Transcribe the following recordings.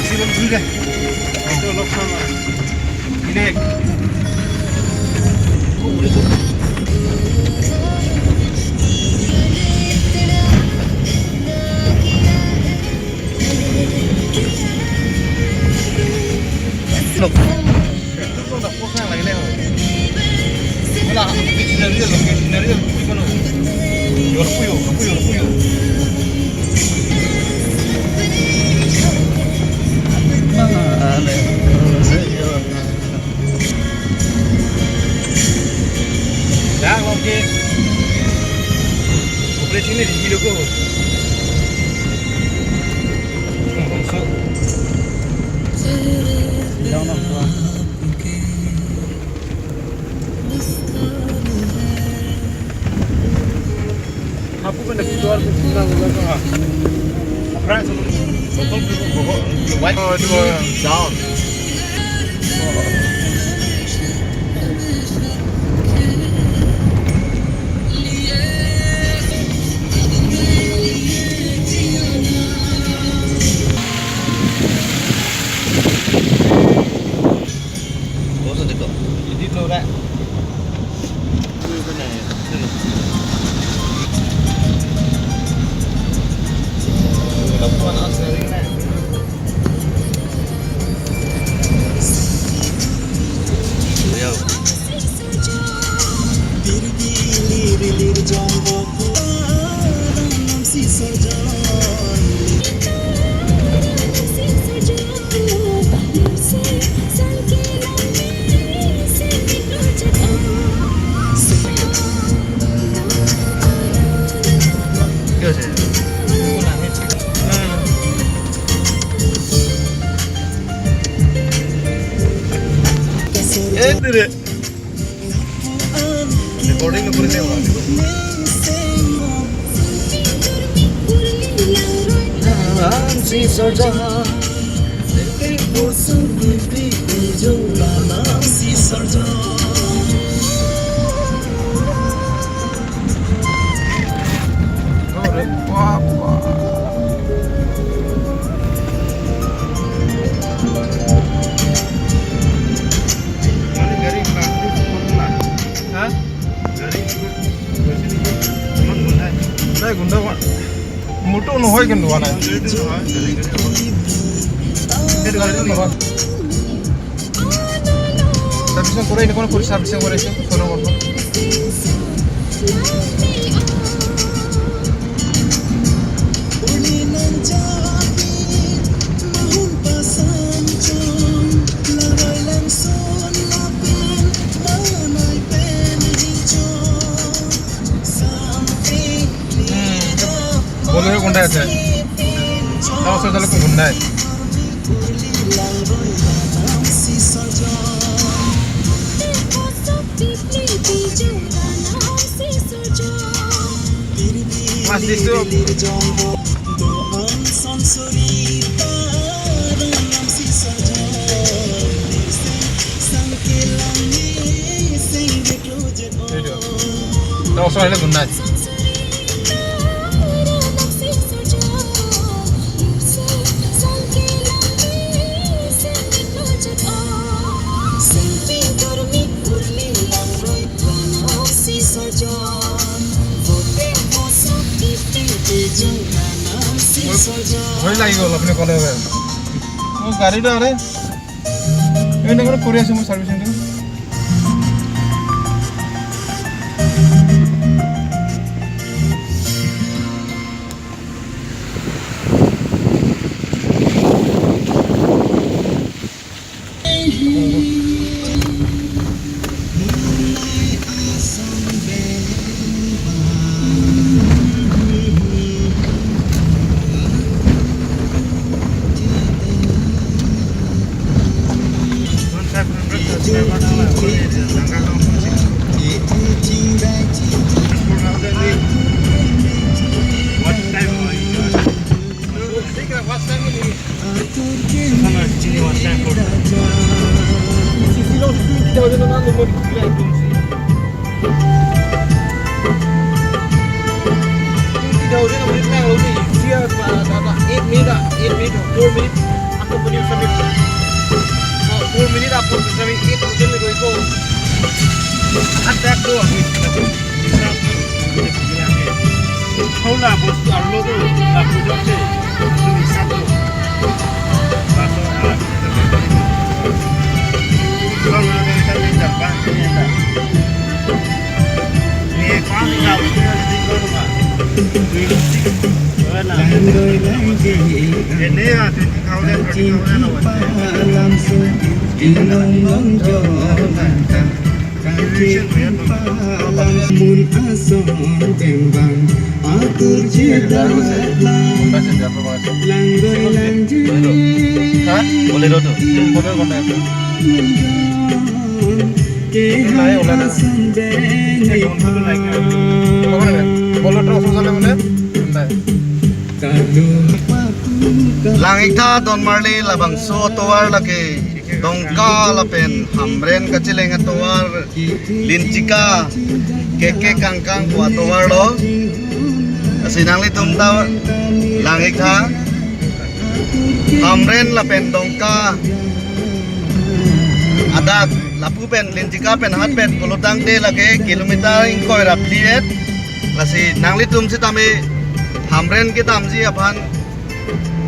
Sila juga. Itu lock sama. Ini. Oh, udah tuh. Lock. Itu tuh udah posnya lagi nih. Malah location dari dia di mana? Yor puyo. Dah oke. Operasi ini di video ko. Masuk. Jangan apa. Aku kan dah keluar ke sini lah. Apa sih? Bokol. White. Oh, itu down. Jadi tuh dah. Recording पूरी नहीं होगा Gunda kan, motor no hoy kan dua na. Itu kali itu apa? Tapi sen korai ni kono kuri service korai sih, sono motor. बोलो गुंडा है ताऊ से चलो गुंडा है mas itu tahu soalnya गुंडा है वही लगी गल अपने कॉलेज में वो गाड़ी डा रे ये नगर कोरिया से मो servicing they dia nak menit lalu ni. Dia 8 minit, 8 minit, 4 minit. Aku punya sampai 4 minit aku sampai 8 minit lagi ko. Ada tu aku. Kau nak bos arlo tu, nak pujuk je. Tu bisa tu. Masuk alat. Kau nak kita minta apa ni anda? Ni kau ni kau ni tinggal rumah. Mana? Ini lah tu kau dah Mun asal tembang atur jeda langgoy lanjut boleh dulu. Boleh kena itu. Boleh terus sana boleh. Langita don marli labang so towar lagi dongka lapen hamren kacileng towar lincika keke kangkang kuat towar lo sinang li tumta langita hamren lapen dongka adat lapu pen lincika pen hat pen kulutang de lagi kilometer ingkoi rapliet lasi nangli tum si tami hamren kita amsi apan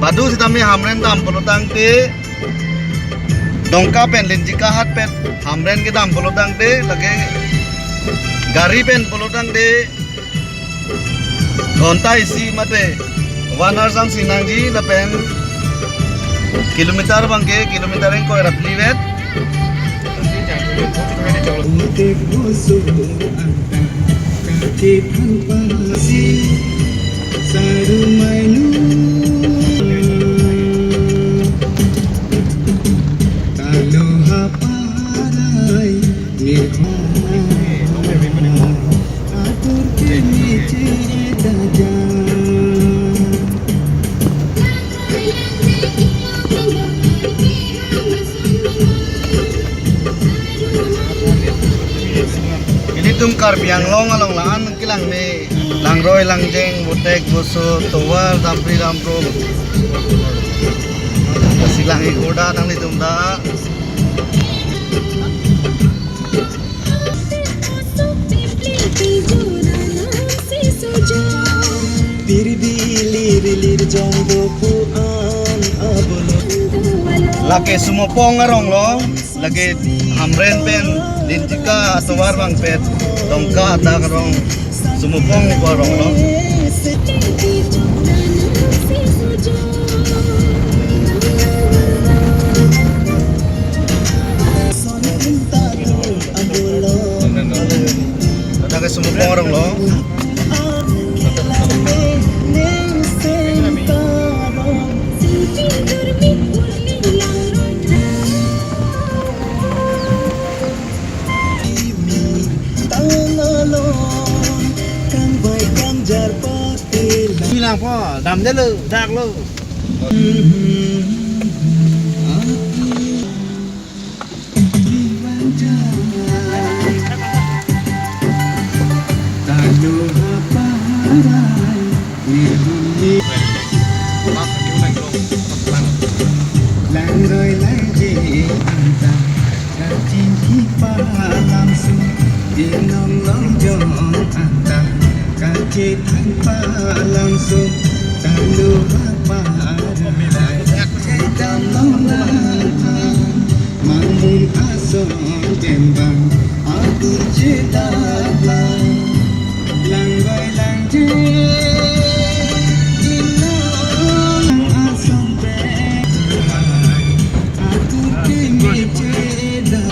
badu si tami hamren tam kulutang de dongka pen lincika hat pen hamren kita am kulutang de lagi gari pen kulutang de gonta isi mate wanar sang sinangji la pen kilometer bangke kilometer ingkoi rapliet Untuk musuh angkat kaki pasi sarumai lu kalau haparai mirha atur kini cerita tum kar biang long along laan kilang me langroy langjeng butek busu towar dampri dampro silang ikoda nang ni tum da lir jongdo puan abolo lake sumopong arong lo lage hamren pen lincika towar bang pet dongka ada karong sumupong karong lo ada ke sumupong karong lo bilang po dam dia lu dak lu tanpa langsung tandu apa mamun asal tembang atur jeda langgoy lanjut asal atur kini jeda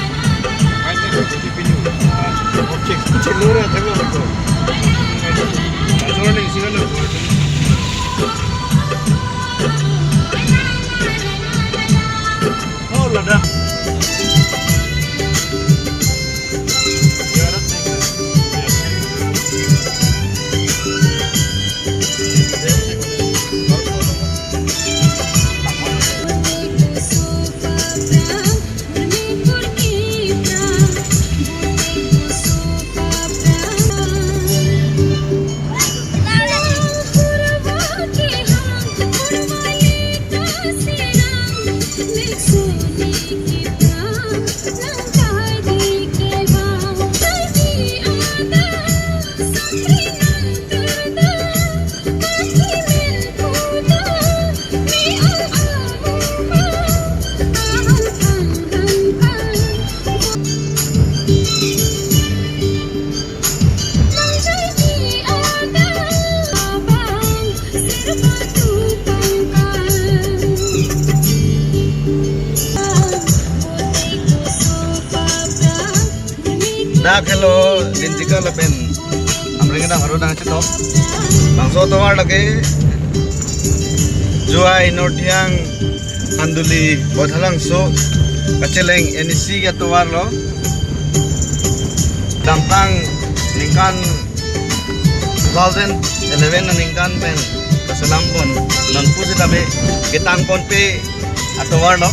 cek lura tengok tu Morning, sila na. Oh, lada. adak hello linjika lapen hamreng kita haru dang cetok bangso towar lagi juai nortiang anduli bodhalang so kaceleng NEC ya towar lo dampang ningkan 2011 na ningkan pen kasalampon non po si tabi kitang pon pe atowar lo